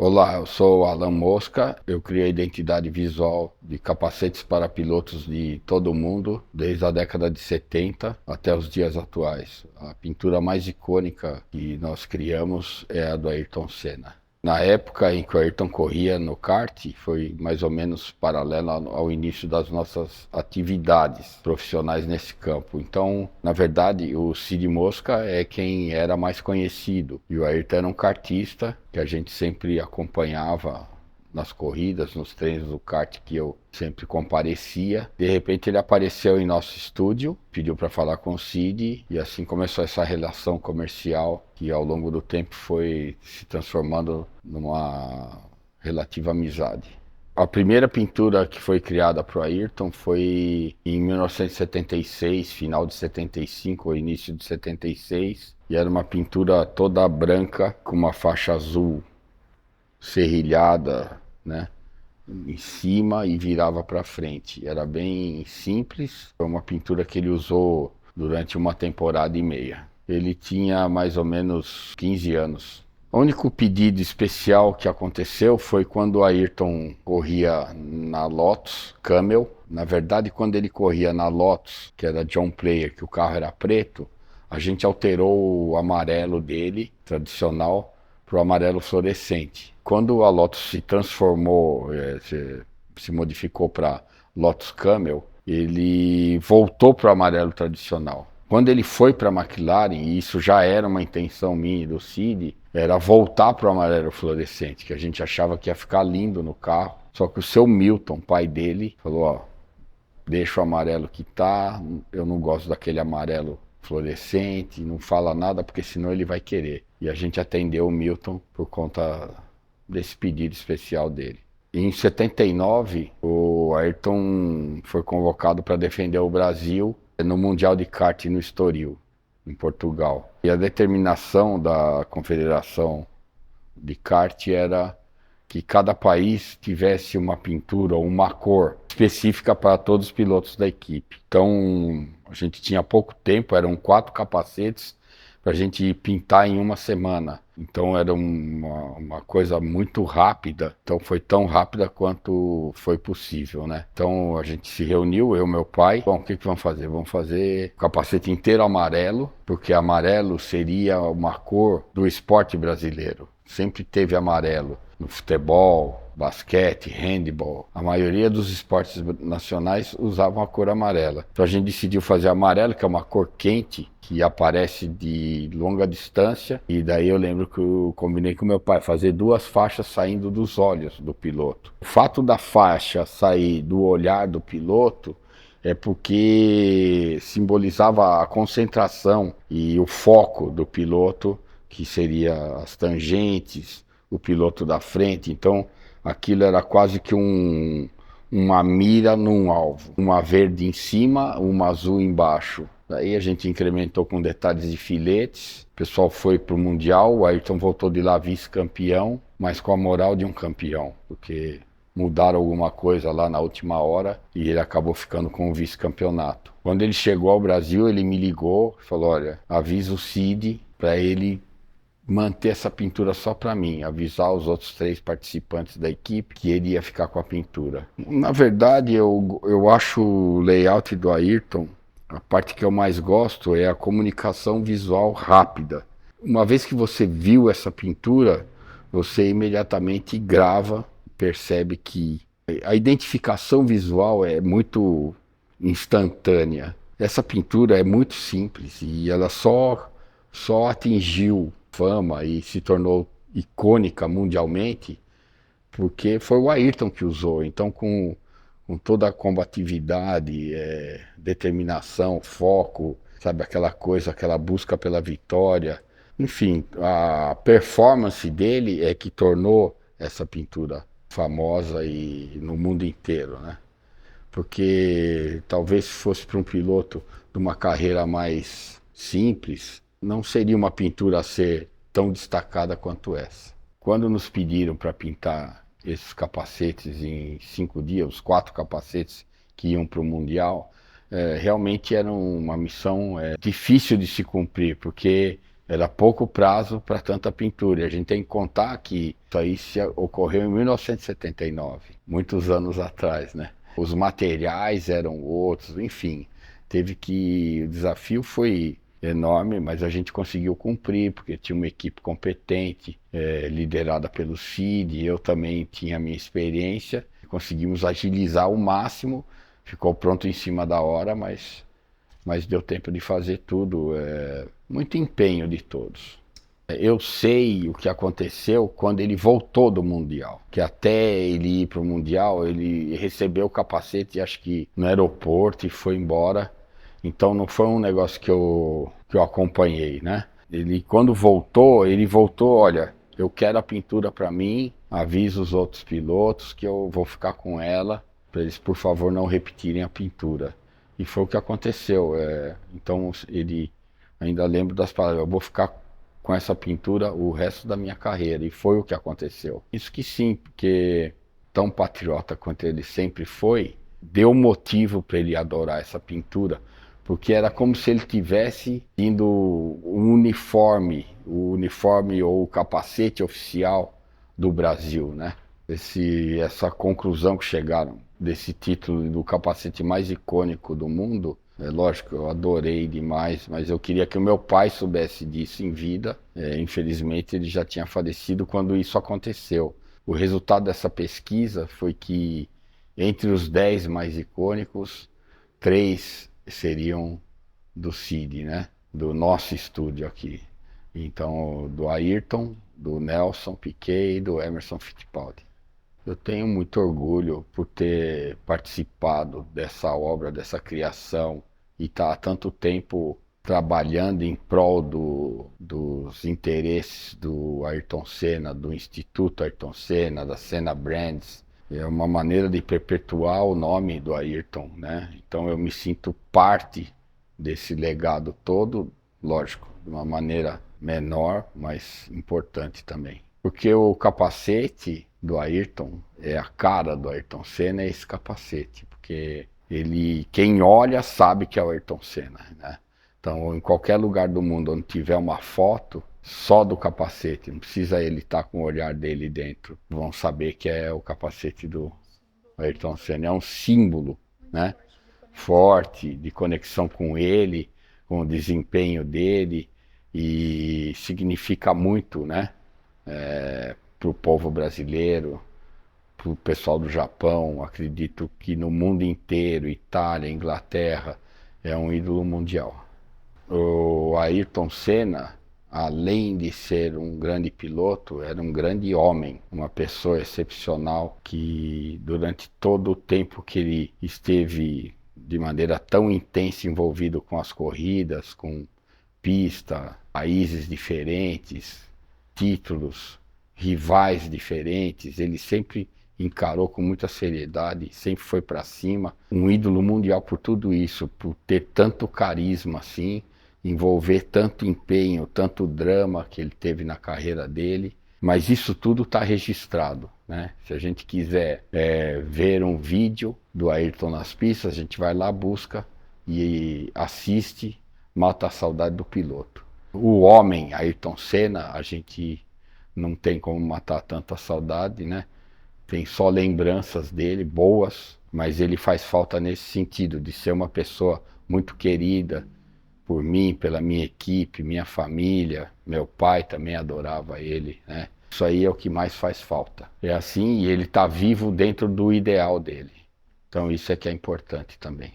Olá, eu sou o Alan Mosca. Eu criei a identidade visual de capacetes para pilotos de todo o mundo, desde a década de 70 até os dias atuais. A pintura mais icônica que nós criamos é a do Ayrton Senna. Na época em que o Ayrton corria no kart, foi mais ou menos paralelo ao início das nossas atividades profissionais nesse campo. Então, na verdade, o Cid Mosca é quem era mais conhecido. E o Ayrton era um kartista que a gente sempre acompanhava nas corridas, nos treinos do kart que eu sempre comparecia. De repente ele apareceu em nosso estúdio, pediu para falar com o Cid e assim começou essa relação comercial que ao longo do tempo foi se transformando numa relativa amizade. A primeira pintura que foi criada para o Ayrton foi em 1976, final de 75 ou início de 76, e era uma pintura toda branca com uma faixa azul serrilhada, né, em cima e virava para frente. Era bem simples, foi uma pintura que ele usou durante uma temporada e meia. Ele tinha mais ou menos 15 anos. O único pedido especial que aconteceu foi quando o Ayrton corria na Lotus Camel. Na verdade, quando ele corria na Lotus, que era John Player, que o carro era preto, a gente alterou o amarelo dele, tradicional, para o amarelo fluorescente. Quando a Lotus se transformou, se modificou para Lotus Camel, ele voltou para o amarelo tradicional. Quando ele foi para a McLaren, e isso já era uma intenção minha e do Cid, era voltar para o amarelo fluorescente, que a gente achava que ia ficar lindo no carro. Só que o seu Milton, pai dele, falou, ó, deixa o amarelo que tá, eu não gosto daquele amarelo fluorescente, não fala nada porque senão ele vai querer. E a gente atendeu o Milton por conta desse pedido especial dele. Em 79, o Ayrton foi convocado para defender o Brasil no Mundial de Kart no Estoril, em Portugal. E a determinação da Confederação de Kart era que cada país tivesse uma pintura ou uma cor específica para todos os pilotos da equipe. Então, a gente tinha pouco tempo, eram 4 capacetes para a gente pintar em uma semana. Então era uma coisa muito rápida, então foi tão rápida quanto foi possível, né? Então a gente se reuniu, eu e meu pai, bom, o que vamos fazer? Vamos fazer o capacete inteiro amarelo, porque amarelo seria uma cor do esporte brasileiro. Sempre teve amarelo no futebol, basquete, handball. A maioria dos esportes nacionais usavam a cor amarela. Então a gente decidiu fazer amarelo, que é uma cor quente, que aparece de longa distância. E daí eu lembro que eu combinei com meu pai fazer 2 faixas saindo dos olhos do piloto. O fato da faixa sair do olhar do piloto é porque simbolizava a concentração e o foco do piloto, que seria as tangentes, o piloto da frente. Então aquilo era quase que uma mira num alvo. Uma verde em cima, uma azul embaixo. Daí a gente incrementou com detalhes de filetes. O pessoal foi para o Mundial, o Ayrton voltou de lá vice-campeão, mas com a moral de um campeão, porque mudaram alguma coisa lá na última hora e ele acabou ficando com o vice-campeonato. Quando ele chegou ao Brasil, ele me ligou e falou, olha, avisa o Cid para ele manter essa pintura só para mim, avisar os outros 3 participantes da equipe que ele ia ficar com a pintura. Na verdade, eu acho o layout do Ayrton, a parte que eu mais gosto é a comunicação visual rápida. Uma vez que você viu essa pintura, você imediatamente grava, percebe que a identificação visual é muito instantânea. Essa pintura é muito simples e ela só atingiu fama e se tornou icônica mundialmente porque foi o Ayrton que usou. Então, com toda a combatividade, determinação, foco, sabe, aquela coisa, aquela busca pela vitória, enfim, a performance dele é que tornou essa pintura famosa e no mundo inteiro, né? Porque talvez se fosse para um piloto de uma carreira mais simples, não seria uma pintura a ser tão destacada quanto essa. Quando nos pediram para pintar esses capacetes em 5 dias, os 4 capacetes que iam para o Mundial, realmente era uma missão difícil de se cumprir, porque Era pouco prazo para tanta pintura. E a gente tem que contar que isso aí ocorreu em 1979, muitos anos atrás, né? Os materiais eram outros, enfim. O desafio foi enorme, mas a gente conseguiu cumprir, porque tinha uma equipe competente, liderada pelo Cid, eu também tinha a minha experiência, conseguimos agilizar ao máximo, ficou pronto em cima da hora, mas deu tempo de fazer tudo, muito empenho de todos. Eu sei o que aconteceu quando ele voltou do Mundial, que até ele ir para o Mundial, ele recebeu o capacete, acho que no aeroporto, e foi embora. Então não foi um negócio que eu acompanhei, né? Ele voltou, olha, eu quero a pintura para mim, avisa os outros pilotos que eu vou ficar com ela, para eles, por favor, não repetirem a pintura. E foi o que aconteceu. Então ele, ainda lembro das palavras, eu vou ficar com essa pintura o resto da minha carreira. E foi o que aconteceu. Isso que sim, porque tão patriota quanto ele sempre foi, deu motivo para ele adorar essa pintura, porque era como se ele tivesse indo o uniforme ou o capacete oficial do Brasil, né? Essa conclusão que chegaram desse título do capacete mais icônico do mundo, é lógico, eu adorei demais, mas eu queria que o meu pai soubesse disso em vida. Infelizmente, ele já tinha falecido quando isso aconteceu. O resultado dessa pesquisa foi que, entre os 10 mais icônicos, 3 seriam do Cid, né? Do nosso estúdio aqui. Então, do Ayrton, do Nelson Piquet e do Emerson Fittipaldi. Eu tenho muito orgulho por ter participado dessa obra, dessa criação, e estar há tanto tempo trabalhando em prol dos interesses do Ayrton Senna, do Instituto Ayrton Senna, da Senna Brands. É uma maneira de perpetuar o nome do Ayrton, né? Então eu me sinto parte desse legado todo, lógico, de uma maneira menor, mas importante também. Porque o capacete do Ayrton, a cara do Ayrton Senna é esse capacete, porque quem olha sabe que é o Ayrton Senna, né? Então, em qualquer lugar do mundo onde tiver uma foto só do capacete, não precisa ele estar com o olhar dele dentro, vão saber que é o capacete do Ayrton Senna. É um símbolo, né? Forte, de conexão com ele, com o desempenho dele, e significa muito, né? Para o povo brasileiro, para o pessoal do Japão, acredito que no mundo inteiro, Itália, Inglaterra, é um ídolo mundial. O Ayrton Senna, além de ser um grande piloto, era um grande homem, uma pessoa excepcional que durante todo o tempo que ele esteve de maneira tão intensa envolvido com as corridas, com pista, países diferentes, títulos, rivais diferentes, ele sempre encarou com muita seriedade, sempre foi para cima, um ídolo mundial por tudo isso, por ter tanto carisma assim, envolver tanto empenho, tanto drama que ele teve na carreira dele, mas isso tudo está registrado, né? Se a gente quiser ver um vídeo do Ayrton nas pistas, a gente vai lá, busca e assiste, mata a saudade do piloto. O homem Ayrton Senna, a gente não tem como matar tanta saudade, né? Tem só lembranças dele, boas, mas ele faz falta nesse sentido, de ser uma pessoa muito querida por mim, pela minha equipe, minha família, meu pai também adorava ele, né? Isso aí é o que mais faz falta. É assim, e ele está vivo dentro do ideal dele. Então isso é que é importante também.